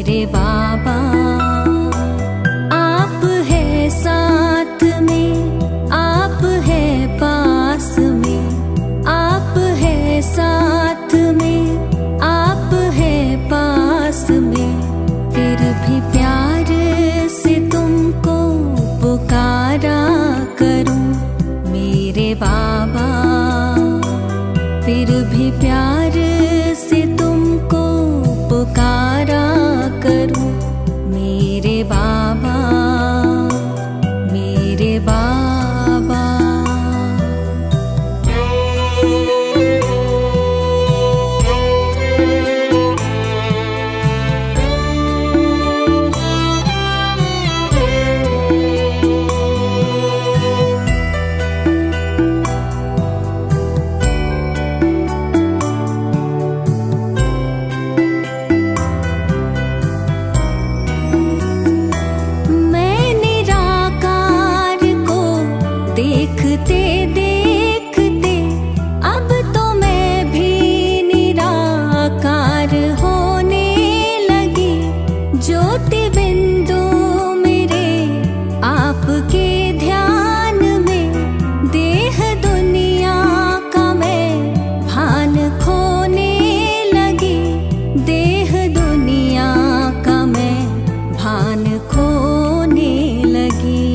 मेरे बाबा। आप है साथ में, आप है पास में, आप है साथ में, आप है पास में। फिर भी प्यार से तुमको पुकारा करूं मेरे बाबा। फिर भी प्यार से तुमको पुकारा करूं मेरे बाबा, मेरे बाबा। देखते देखते अब तो मैं भी निराकार होने लगी। ज्योति बिंदु मेरे आपके ध्यान में, देह दुनिया का मैं भान खोने लगी। देह दुनिया का मैं भान खोने लगी।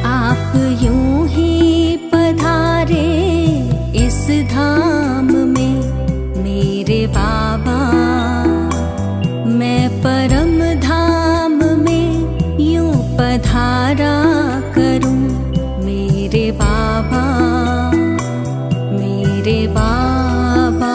आप यूं ही पधारे इस धाम में मेरे बाबा। मैं परम धाम में यूं पधारा करूं मेरे बाबा, मेरे बाबा।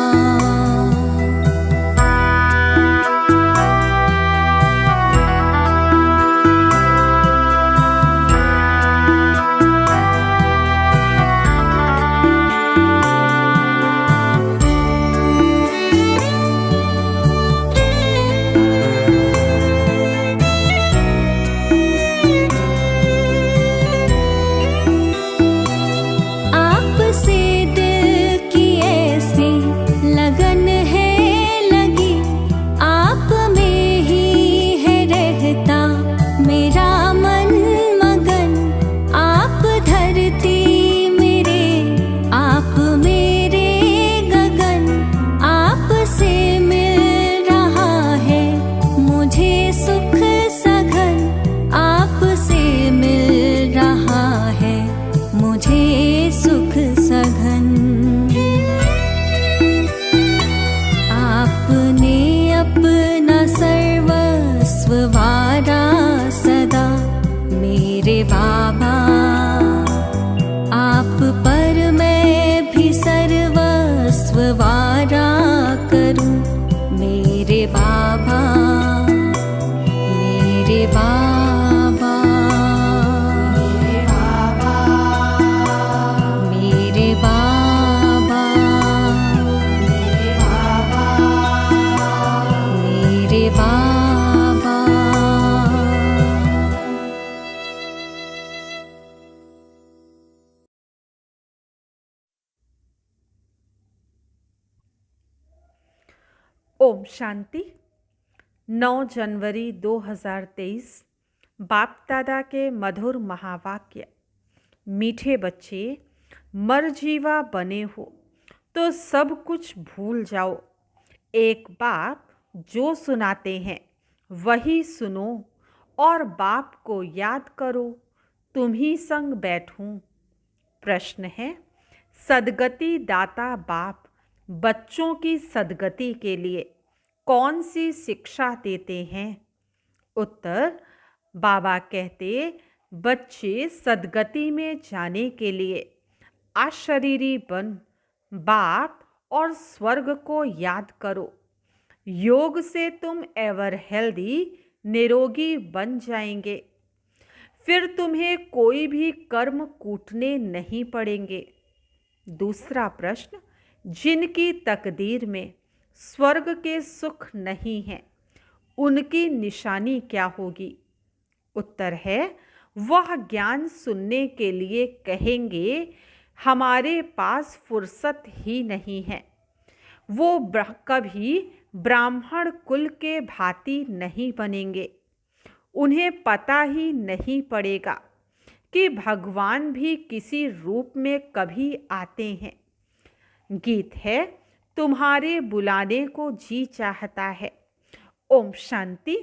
सुख सघन आपने अपना सर्वस्व वारा सदा मेरे बाबा। आप पर मैं भी सर्वस्व वारा करूं मेरे बाबा, मेरे बाबा। ओम शांति। 9 जनवरी 2023 बाप दादा के मधुर महावाक्य। मीठे बच्चे, मरजीवा बने हो तो सब कुछ भूल जाओ। एक बाप जो सुनाते हैं वही सुनो और बाप को याद करो। तुम ही संग बैठूं। प्रश्न है, सदगति दाता बाप बच्चों की सदगति के लिए कौन सी शिक्षा देते हैं? उत्तर, बाबा कहते बच्चे सदगति में जाने के लिए अशरीरी बन बाप और स्वर्ग को याद करो। योग से तुम एवर हेल्दी निरोगी बन जाएंगे। फिर तुम्हें कोई भी कर्म कूटने नहीं पड़ेंगे। दूसरा प्रश्न, जिनकी तकदीर में स्वर्ग के सुख नहीं है उनकी निशानी क्या होगी? उत्तर है, वह ज्ञान सुनने के लिए कहेंगे हमारे पास फुर्सत ही नहीं है। वो कभी ब्राह्मण कुल के भांति नहीं बनेंगे। उन्हें पता ही नहीं पड़ेगा कि भगवान भी किसी रूप में कभी आते हैं। गीत है, तुम्हारे बुलाने को जी चाहता है। ओम शांति।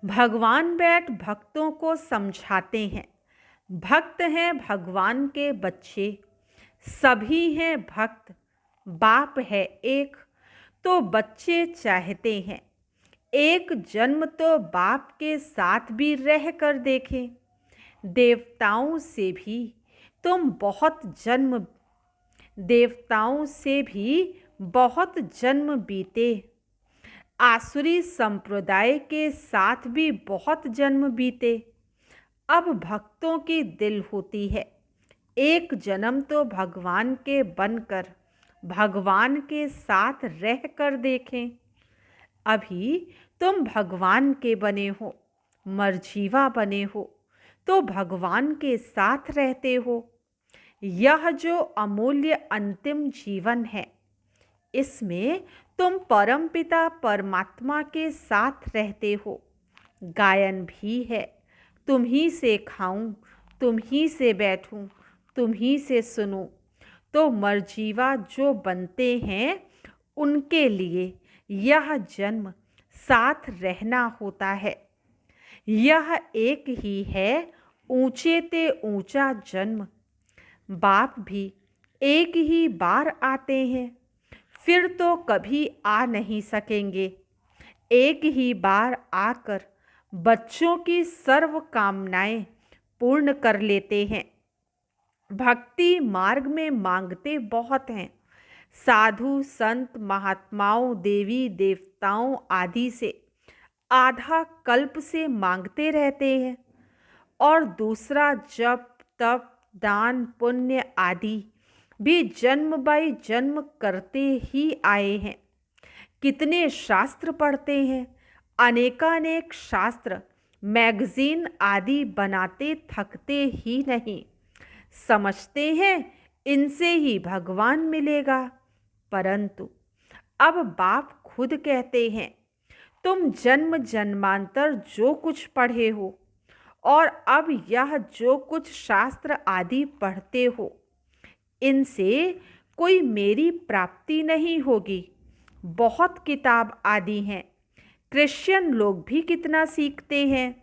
भगवान बैठ भक्तों को समझाते हैं। भक्त हैं भगवान के बच्चे, सभी हैं भक्त। बाप है एक तो बच्चे चाहते हैं। एक जन्म तो बाप के साथ भी रह कर देखें। देवताओं से भी बहुत जन्म बीते। आसुरी संप्रदाय के साथ भी बहुत जन्म बीते। अब भक्तों की दिल होती है, एक जन्म तो भगवान के बनकर भगवान के साथ रह कर देखें। अभी तुम भगवान के बने हो, मरजीवा बने हो तो भगवान के साथ रहते हो। यह जो अमूल्य अंतिम जीवन है, इसमें तुम परमपिता परमात्मा के साथ रहते हो। गायन भी है, तुम ही से खाऊं, तुम ही से बैठूं, तुम ही से सुनूं। तो मरजीवा जो बनते हैं, उनके लिए यह जन्म साथ रहना होता है। यह एक ही है ऊंचे ते ऊंचा जन्म। बाप भी एक ही बार आते हैं, फिर तो कभी आ नहीं सकेंगे। एक ही बार आकर बच्चों की सर्व कामनाएं पूर्ण कर लेते हैं। भक्ति मार्ग में मांगते बहुत हैं। साधु संत महात्माओं देवी देवताओं आदि से आधा कल्प से मांगते रहते हैं, और दूसरा जप तप दान पुण्य आदि भी जन्म बाई जन्म करते ही आए हैं। कितने शास्त्र पढ़ते हैं, अनेकानेक शास्त्र मैगजीन आदि बनाते थकते ही नहीं। समझते हैं इनसे ही भगवान मिलेगा, परंतु अब बाप खुद कहते हैं, तुम जन्म जन्मांतर जो कुछ पढ़े हो और अब यह जो कुछ शास्त्र आदि पढ़ते हो, इनसे कोई मेरी प्राप्ति नहीं होगी। बहुत किताब आदि हैं। क्रिश्चियन लोग भी कितना सीखते हैं,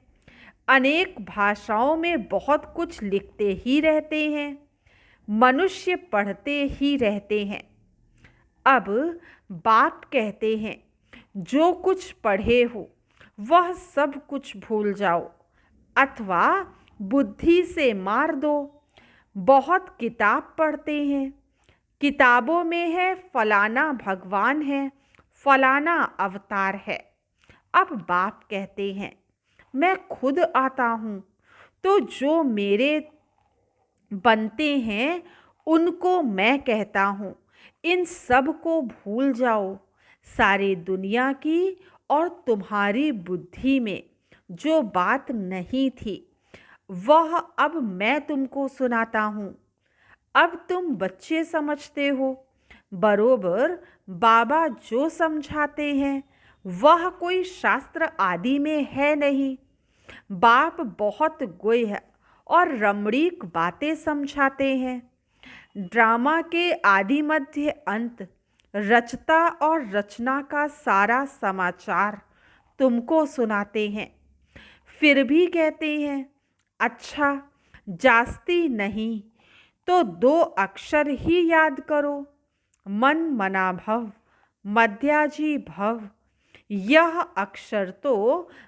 अनेक भाषाओं में बहुत कुछ लिखते ही रहते हैं। मनुष्य पढ़ते ही रहते हैं। अब बाप कहते हैं, जो कुछ पढ़े हो वह सब कुछ भूल जाओ अथवा बुद्धि से मार दो। बहुत किताब पढ़ते हैं, किताबों में है फलाना भगवान है, फलाना अवतार है। अब बाप कहते हैं, मैं खुद आता हूँ, तो जो मेरे बनते हैं उनको मैं कहता हूँ, इन सब को भूल जाओ। सारी दुनिया की और तुम्हारी बुद्धि में जो बात नहीं थी, वह अब मैं तुमको सुनाता हूँ। अब तुम बच्चे समझते हो। बरोबर बाबा जो समझाते हैं वह कोई शास्त्र आदि में है नहीं। बाप बहुत गुह्य और रमणीक बातें समझाते हैं। ड्रामा के आदि मध्य अंत, रचता और रचना का सारा समाचार तुमको सुनाते हैं। फिर भी कहते हैं, अच्छा जास्ती नहीं तो 2 अक्षर ही याद करो, मन मना भव मध्याजी भव। यह अक्षर तो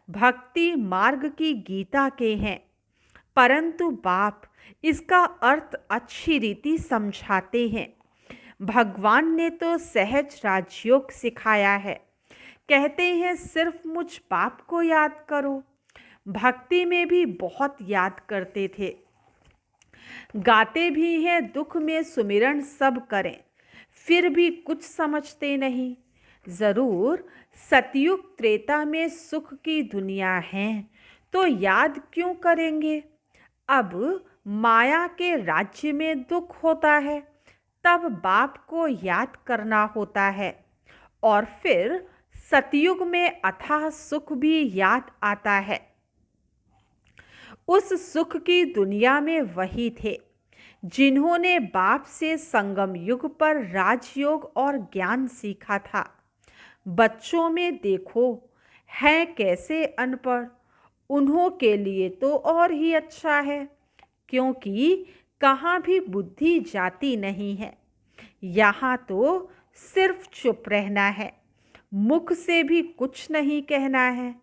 भक्ति मार्ग की गीता के हैं, परंतु बाप इसका अर्थ अच्छी रीति समझाते हैं। भगवान ने तो सहज राजयोग सिखाया है। कहते हैं सिर्फ मुझ बाप को याद करो। भक्ति में भी बहुत याद करते थे। गाते भी हैं, दुख में सुमिरन सब करें, फिर भी कुछ समझते नहीं। जरूर सतयुग त्रेता में सुख की दुनिया है, तो याद क्यों करेंगे। अब माया के राज्य में दुख होता है, तब बाप को याद करना होता है, और फिर सतयुग में अथाह सुख भी याद आता है। उस सुख की दुनिया में वही थे जिन्होंने बाप से संगम युग पर राजयोग और ज्ञान सीखा था। बच्चों में देखो हैं कैसे अनपढ़, उन्हों के लिए तो और ही अच्छा है, क्योंकि कहाँ भी बुद्धि जाती नहीं है। यहाँ तो सिर्फ चुप रहना है, मुख से भी कुछ नहीं कहना है।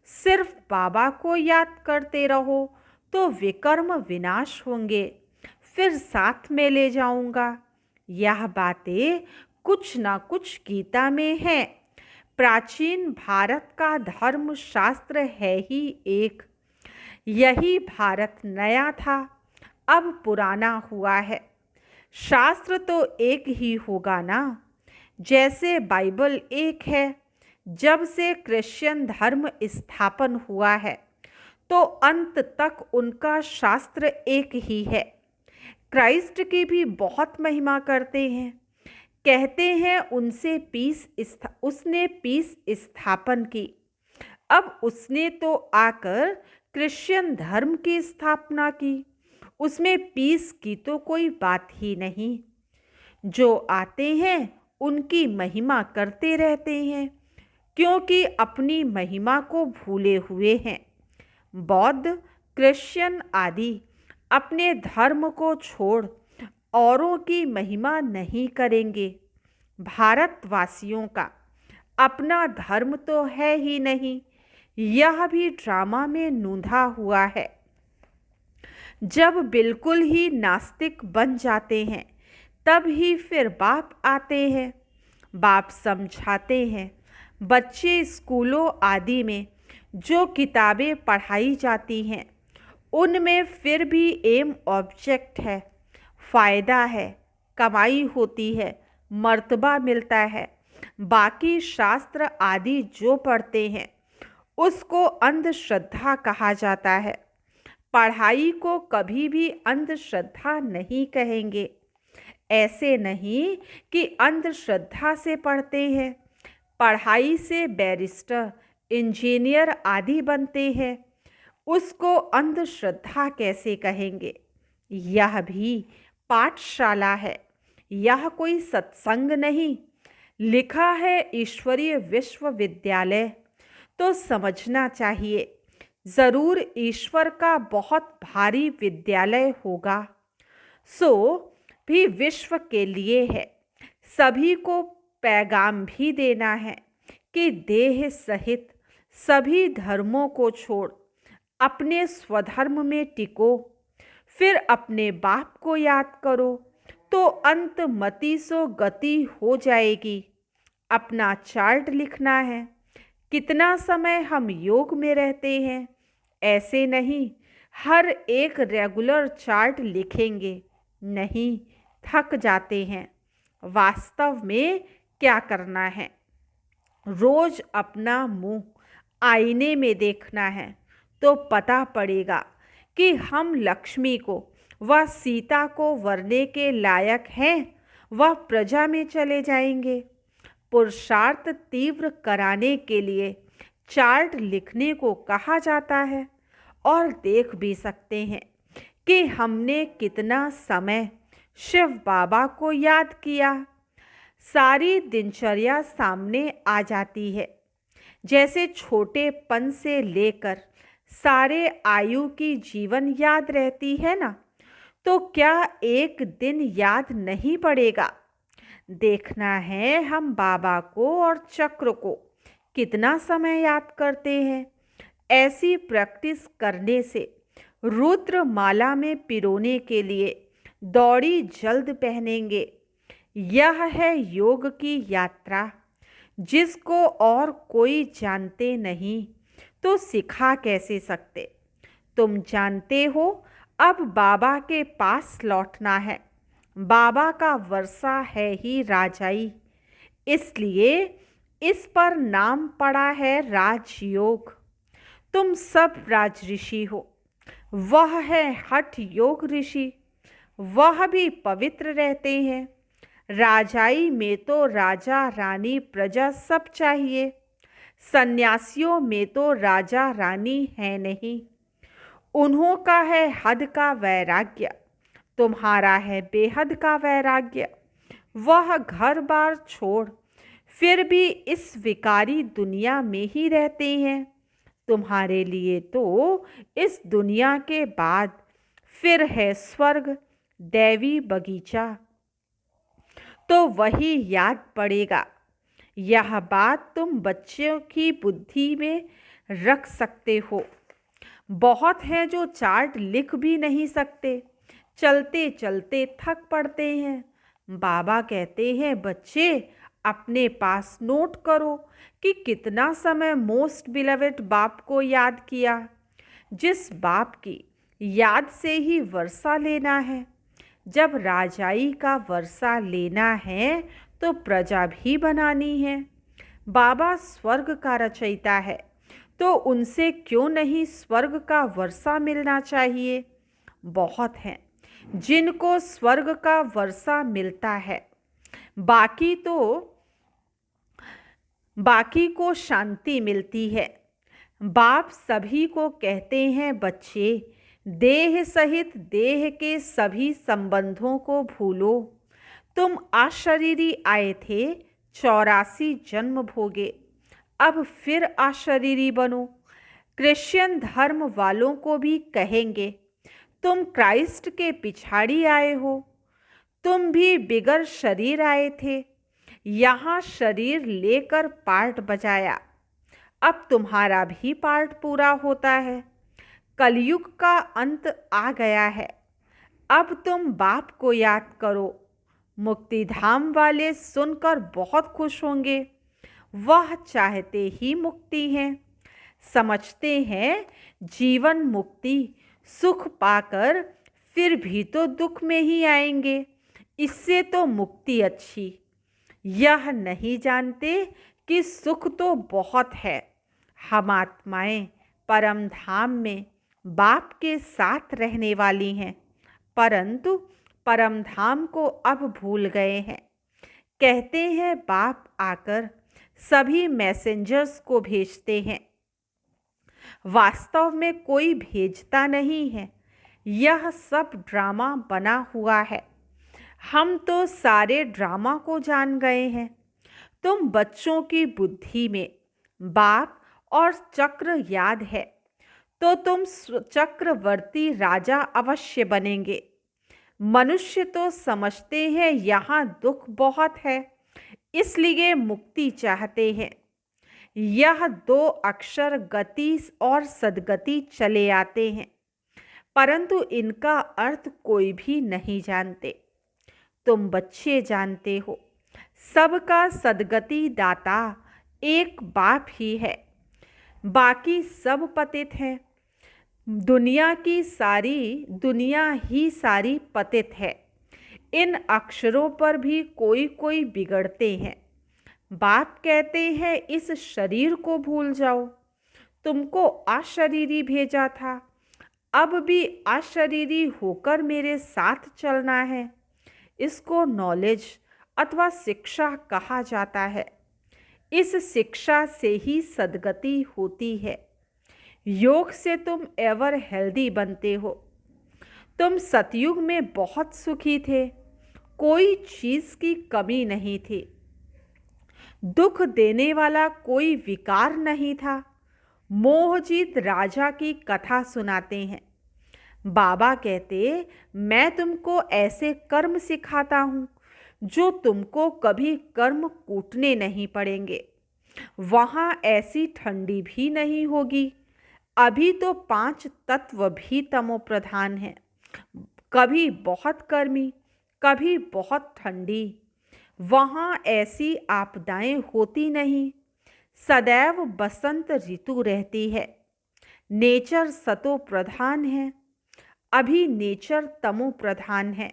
सिर्फ बाबा को याद करते रहो तो विकर्म विनाश होंगे, फिर साथ में ले जाऊंगा। यह बातें कुछ ना कुछ गीता में है। प्राचीन भारत का धर्म शास्त्र है ही एक। यही भारत नया था, अब पुराना हुआ है। शास्त्र तो एक ही होगा ना, जैसे बाइबल एक है। जब से क्रिश्चियन धर्म स्थापन हुआ है तो अंत तक उनका शास्त्र एक ही है। क्राइस्ट की भी बहुत महिमा करते हैं, कहते हैं उसने पीस स्थापन की। अब उसने तो आकर क्रिश्चियन धर्म की स्थापना की, उसमें पीस की तो कोई बात ही नहीं। जो आते हैं उनकी महिमा करते रहते हैं, क्योंकि अपनी महिमा को भूले हुए हैं। बौद्ध, क्रिश्चियन आदि अपने धर्म को छोड़ औरों की महिमा नहीं करेंगे। भारतवासियों का अपना धर्म तो है ही नहीं, यह भी ड्रामा में नूंधा हुआ है। जब बिल्कुल ही नास्तिक बन जाते हैं तब ही फिर बाप आते हैं। बाप समझाते हैं। बच्चे स्कूलों आदि में जो किताबें पढ़ाई जाती हैं उनमें फिर भी एम ऑब्जेक्ट है, फ़ायदा है, कमाई होती है, मर्तबा मिलता है। बाकी शास्त्र आदि जो पढ़ते हैं उसको अंधश्रद्धा कहा जाता है। पढ़ाई को कभी भी अंधश्रद्धा नहीं कहेंगे। ऐसे नहीं कि अंधश्रद्धा से पढ़ते हैं, पढ़ाई से बैरिस्टर, इंजीनियर आदि बनते हैं, उसको अंधश्रद्धा कैसे कहेंगे। यह भी पाठशाला है, यह कोई सत्संग नहीं। लिखा है ईश्वरीय विश्वविद्यालय, तो समझना चाहिए ज़रूर ईश्वर का बहुत भारी विद्यालय होगा। सो भी विश्व के लिए है। सभी को पैगाम भी देना है कि देह सहित सभी धर्मों को छोड़ अपने स्वधर्म में टिको। फिर अपने बाप को याद करो तो अंत मति सो गति हो जाएगी। अपना चार्ट लिखना है, कितना समय हम योग में रहते हैं। ऐसे नहीं हर एक रेगुलर चार्ट लिखेंगे, नहीं, थक जाते हैं। वास्तव में क्या करना है, रोज अपना मुंह आईने में देखना है तो पता पड़ेगा कि हम लक्ष्मी को व सीता को वरने के लायक हैं, वह प्रजा में चले जाएंगे। पुरुषार्थ तीव्र कराने के लिए चार्ट लिखने को कहा जाता है। और देख भी सकते हैं कि हमने कितना समय शिव बाबा को याद किया। सारी दिनचर्या सामने आ जाती है, जैसे छोटेपन से लेकर सारे आयु की जीवन याद रहती है ना। तो क्या एक दिन याद नहीं पड़ेगा। देखना है हम बाबा को और चक्र को कितना समय याद करते हैं। ऐसी प्रैक्टिस करने से रुद्र माला में पिरोने के लिए दौड़ी जल्द पहनेंगे। यह है योग की यात्रा, जिसको और कोई जानते नहीं तो सिखा कैसे सकते। तुम जानते हो अब बाबा के पास लौटना है। बाबा का वर्षा है ही राजाई, इसलिए इस पर नाम पड़ा है राजयोग। तुम सब राज ऋषि हो, वह है हठ योग ऋषि, वह भी पवित्र रहते हैं। राजाई में तो राजा रानी प्रजा सब चाहिए, सन्यासियों में तो राजा रानी है नहीं। उन्हों का है हद का वैराग्य, तुम्हारा है बेहद का वैराग्य। वह घर बार छोड़ फिर भी इस विकारी दुनिया में ही रहते हैं। तुम्हारे लिए तो इस दुनिया के बाद फिर है स्वर्ग, दैवी बगीचा। तो वही याद पड़ेगा। यह बात तुम बच्चों की बुद्धि में रख सकते हो। बहुत हैं जो चार्ट लिख भी नहीं सकते, चलते चलते थक पड़ते हैं। बाबा कहते हैं, बच्चे अपने पास नोट करो कि कितना समय मोस्ट बिलवेड बाप को याद किया। जिस बाप की याद से ही वर्षा लेना है। जब राजाई का वर्षा लेना है तो प्रजा भी बनानी है। बाबा स्वर्ग का रचयिता है, तो उनसे क्यों नहीं स्वर्ग का वर्षा मिलना चाहिए। बहुत हैं जिनको स्वर्ग का वर्षा मिलता है, बाकी को शांति मिलती है। बाप सभी को कहते हैं, बच्चे देह सहित देह के सभी संबंधों को भूलो। तुम अशरीरी आए थे, 84 जन्म भोगे, अब फिर अशरीरी बनो। क्रिश्चियन धर्म वालों को भी कहेंगे, तुम क्राइस्ट के पिछाड़ी आए हो। तुम भी बिगर शरीर आए थे, यहाँ शरीर लेकर पार्ट बजाया। अब तुम्हारा भी पार्ट पूरा होता है। कलयुग का अंत आ गया है। अब तुम बाप को याद करो। मुक्तिधाम वाले सुनकर बहुत खुश होंगे। वह चाहते ही मुक्ति है, समझते हैं जीवन मुक्ति सुख पाकर फिर भी तो दुख में ही आएंगे, इससे तो मुक्ति अच्छी। यह नहीं जानते कि सुख तो बहुत है। हम आत्माएं परम धाम में बाप के साथ रहने वाली हैं, परंतु परम धाम को अब भूल गए हैं। कहते हैं बाप आकर सभी मैसेंजर्स को भेजते हैं, वास्तव में कोई भेजता नहीं है। यह सब ड्रामा बना हुआ है। हम तो सारे ड्रामा को जान गए हैं। तुम बच्चों की बुद्धि में बाप और चक्र याद है तो तुम चक्रवर्ती राजा अवश्य बनेंगे। मनुष्य तो समझते हैं यहाँ दुख बहुत है, इसलिए मुक्ति चाहते हैं। यह 2 अक्षर गति और सद्गति चले आते हैं, परंतु इनका अर्थ कोई भी नहीं जानते। तुम बच्चे जानते हो, सबका सद्गति दाता एक बाप ही है, बाकी सब पतित हैं। दुनिया ही सारी पतित है। इन अक्षरों पर भी कोई कोई बिगड़ते हैं। बाप कहते हैं, इस शरीर को भूल जाओ। तुमको अशरीरी भेजा था, अब भी अशरीरी होकर मेरे साथ चलना है। इसको नॉलेज अथवा शिक्षा कहा जाता है। इस शिक्षा से ही सद्गति होती है। योग से तुम एवर हेल्दी बनते हो। तुम सतयुग में बहुत सुखी थे, कोई चीज़ की कमी नहीं थी। दुख देने वाला कोई विकार नहीं था। मोहजीत राजा की कथा सुनाते हैं। बाबा कहते, मैं तुमको ऐसे कर्म सिखाता हूँ जो तुमको कभी कर्म कूटने नहीं पड़ेंगे। वहाँ ऐसी ठंडी भी नहीं होगी। अभी तो 5 तत्व भी तमो प्रधान हैं। कभी बहुत गर्मी, कभी बहुत ठंडी। वहाँ ऐसी आपदाएं होती नहीं। सदैव बसंत ऋतु रहती है। नेचर सतो प्रधान है, अभी नेचर तमो प्रधान है।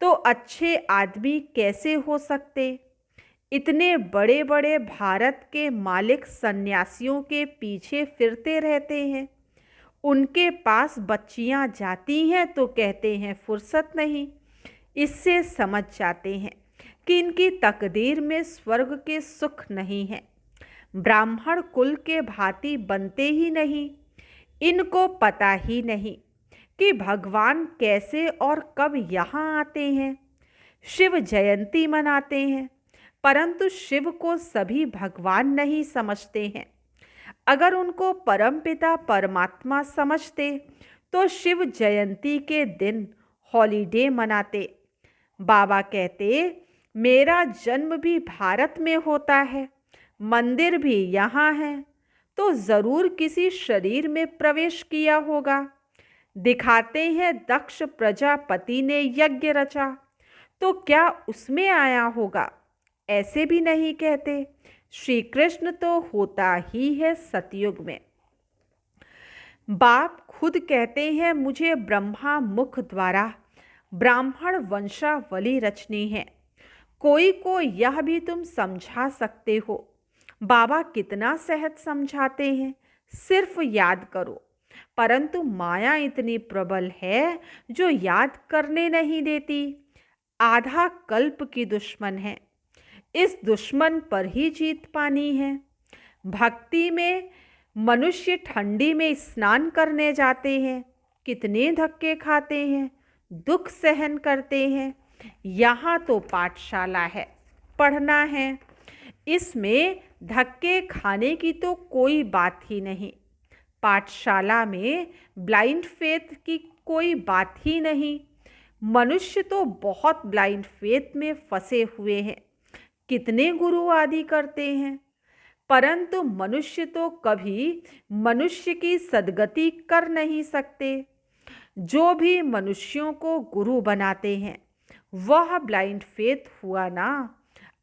तो अच्छे आदमी कैसे हो सकते? इतने बड़े बड़े भारत के मालिक सन्यासियों के पीछे फिरते रहते हैं। उनके पास बच्चियां जाती हैं तो कहते हैं फुर्सत नहीं। इससे समझ जाते हैं कि इनकी तकदीर में स्वर्ग के सुख नहीं है, ब्राह्मण कुल के भांति बनते ही नहीं। इनको पता ही नहीं कि भगवान कैसे और कब यहाँ आते हैं। शिव जयंती मनाते हैं, परंतु शिव को सभी भगवान नहीं समझते हैं। अगर उनको परमपिता परमात्मा समझते तो शिव जयंती के दिन हॉलीडे मनाते। बाबा कहते, मेरा जन्म भी भारत में होता है, मंदिर भी यहाँ है, तो ज़रूर किसी शरीर में प्रवेश किया होगा। दिखाते हैं दक्ष प्रजापति ने यज्ञ रचा, तो क्या उसमें आया होगा? ऐसे भी नहीं कहते। श्री कृष्ण तो होता ही है सतयुग में। बाप खुद कहते हैं, मुझे ब्रह्मा मुख द्वारा ब्राह्मण वंशावली रचनी है। कोई को यह भी तुम समझा सकते हो। बाबा कितना सहज समझाते हैं, सिर्फ याद करो। परंतु माया इतनी प्रबल है जो याद करने नहीं देती। आधा कल्प की दुश्मन है, इस दुश्मन पर ही जीत पानी है। भक्ति में मनुष्य ठंडी में स्नान करने जाते हैं, कितने धक्के खाते हैं, दुख सहन करते हैं। यहाँ तो पाठशाला है, पढ़ना है, इसमें धक्के खाने की तो कोई बात ही नहीं। पाठशाला में ब्लाइंड फेथ की कोई बात ही नहीं। मनुष्य तो बहुत ब्लाइंड फेथ में फंसे हुए हैं, कितने गुरु आदि करते हैं, परंतु मनुष्य तो कभी मनुष्य की सद्गति कर नहीं सकते। जो भी मनुष्यों को गुरु बनाते हैं वह ब्लाइंड फेथ हुआ ना।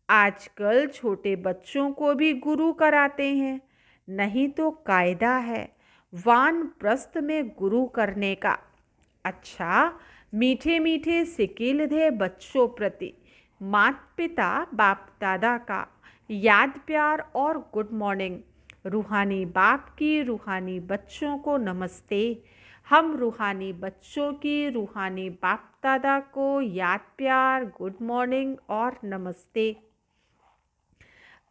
आजकल छोटे बच्चों को भी गुरु कराते हैं, नहीं तो कायदा है वानप्रस्थ में गुरु करने का। अच्छा, मीठे मीठे सिकीलधे बच्चों प्रति माता पिता बाप दादा का याद प्यार और गुड मॉर्निंग। रूहानी बाप की रूहानी बच्चों को नमस्ते। हम रूहानी बच्चों की रूहानी बाप दादा को याद प्यार, गुड मॉर्निंग और नमस्ते।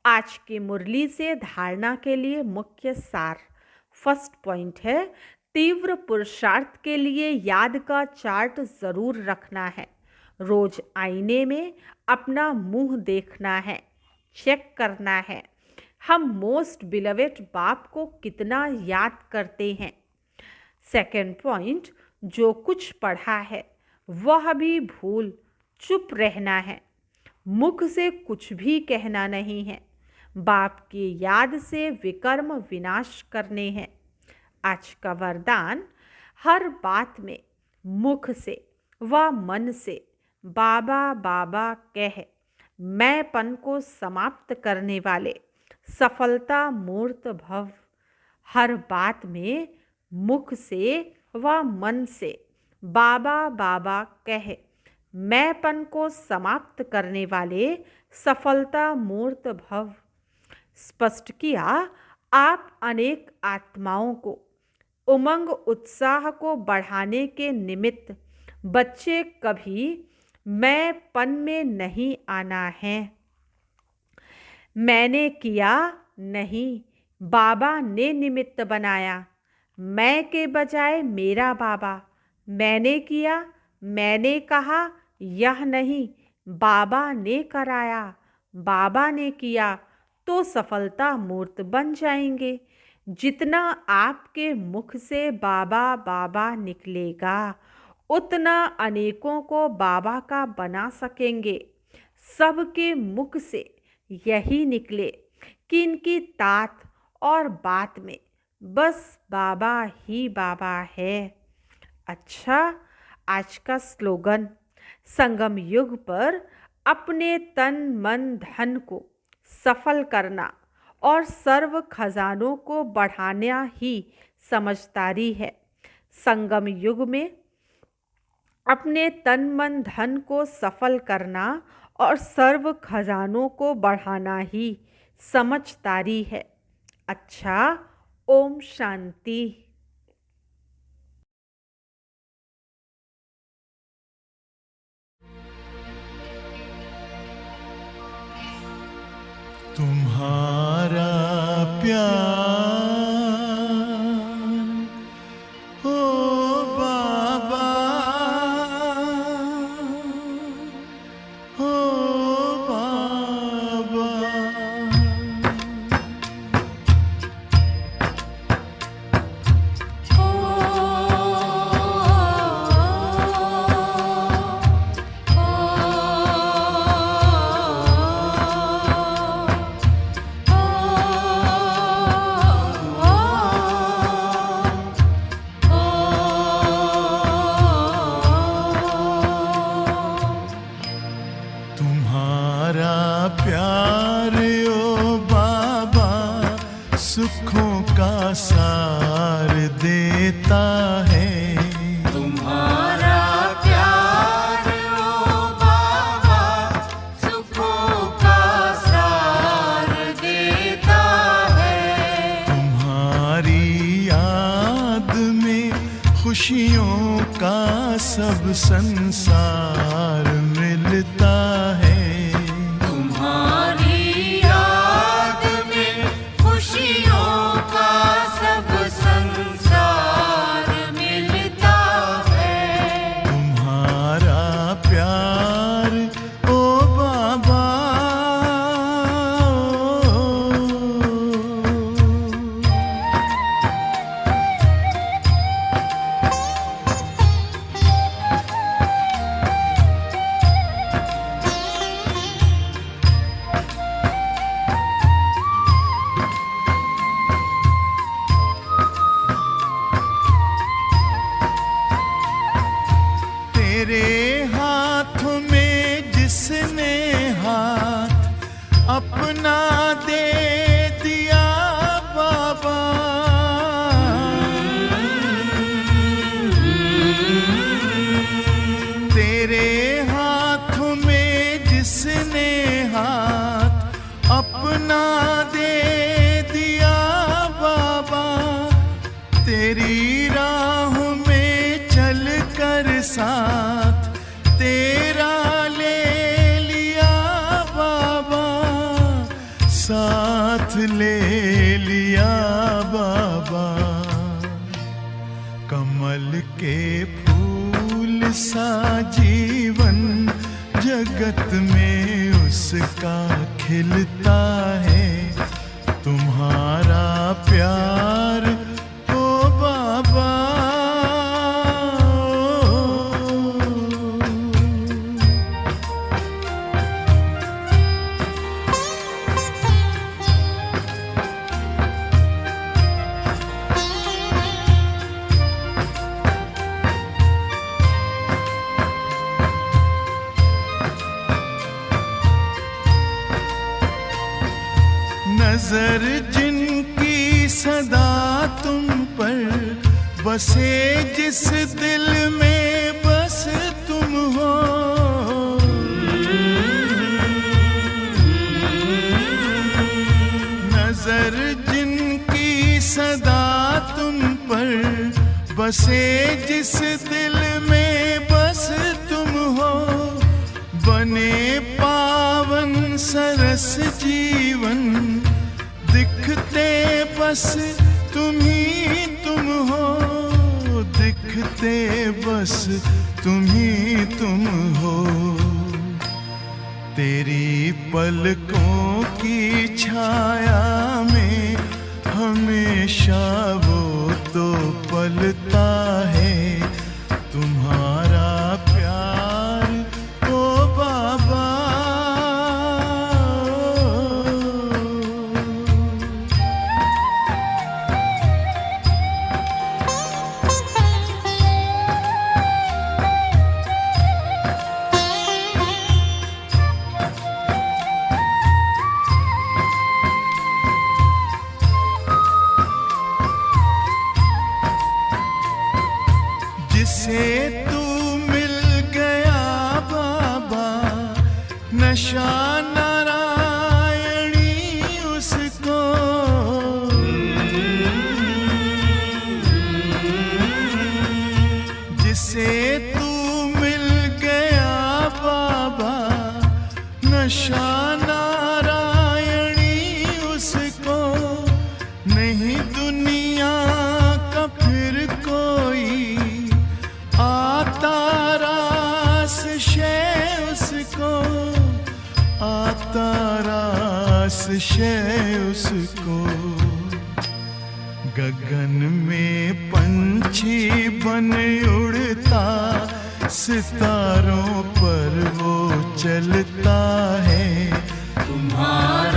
आज की मुरली से धारणा के लिए मुख्य सार। फर्स्ट पॉइंट है, तीव्र पुरुषार्थ के लिए याद का चार्ट जरूर रखना है। रोज आईने में अपना मुंह देखना है, चेक करना है हम मोस्ट बिलवेड बाप को कितना याद करते हैं। सेकेंड पॉइंट, जो कुछ पढ़ा है वह भी भूल चुप रहना है, मुख से कुछ भी कहना नहीं है। बाप की याद से विकर्म विनाश करने हैं। आज का वरदान, हर बात में मुख से व मन से बाबा बाबा कह मैंपन को समाप्त करने वाले सफलता मूर्त भव। हर बात में मुख से व मन से बाबा बाबा कह मैंपन को समाप्त करने वाले सफलता मूर्त भव। स्पष्ट किया, आप अनेक आत्माओं को उमंग उत्साह को बढ़ाने के निमित्त बच्चे कभी मैंपन में नहीं आना है। मैंने किया नहीं, बाबा ने निमित्त बनाया। मैं के बजाय मेरा बाबा। मैंने किया, मैंने कहा, यह नहीं, बाबा ने कराया। बाबा ने किया तो सफलता मूर्त बन जाएंगे। जितना आपके मुख से बाबा बाबा निकलेगा उतना अनेकों को बाबा का बना सकेंगे। सबके मुख से यही निकले कि इनकी तात और बात में बस बाबा ही बाबा है। अच्छा, आज का स्लोगन, संगम युग पर अपने तन मन धन को सफल करना और सर्व खजानों को बढ़ाना ही समझदारी है। संगम युग में अपने तन मन धन को सफल करना और सर्व खजानों को बढ़ाना ही समझदारी है। अच्छा, ओम शांति। तुम्हारा प्यार ओ बाबा, ओ बाबा। तुम्हारा प्यार ओ बाबा सुखों का सार देता है। तुम्हारा प्यार ओ बाबा सुखों का सार देता है। तुम्हारी याद में खुशियों का सब संसार मिलता है। तुम्हारी याद में खुशियों का सब संसार मिलता है। तुम्हारा प्यार ओ बाबा, तेरे हाथों में जिसने हाथ अपना दे दिया बाबा, तेरे हाथों में जिसने हाथ अपना दे दिया बाबा, तेरी राहों में चल कर साथ तेरा ले लिया बाबा, साथ ले लिया बाबा। कमल के फूल सा जीवन जगत में उसका खिलता है। तुम्हारा प्यार ओ बाबा, नजर जिनकी सदा तुम पर बसे, जिस दिल में बस तुम हो, नजर जिनकी सदा तुम पर बसे, जिस दिल में बस तुम हो, बने पावन सरस जीवन दिखते बस तुम ही तुम हो, दिखते बस तुम ही तुम हो। तेरी पलकों की छाया में हमेशा वो तो पलता है। तुम्हारा प्यार ओ बाबा, आश्रय उसको। गगन में पंछी बन उड़ता, सितारों पर वो चलता है। तुम्हारा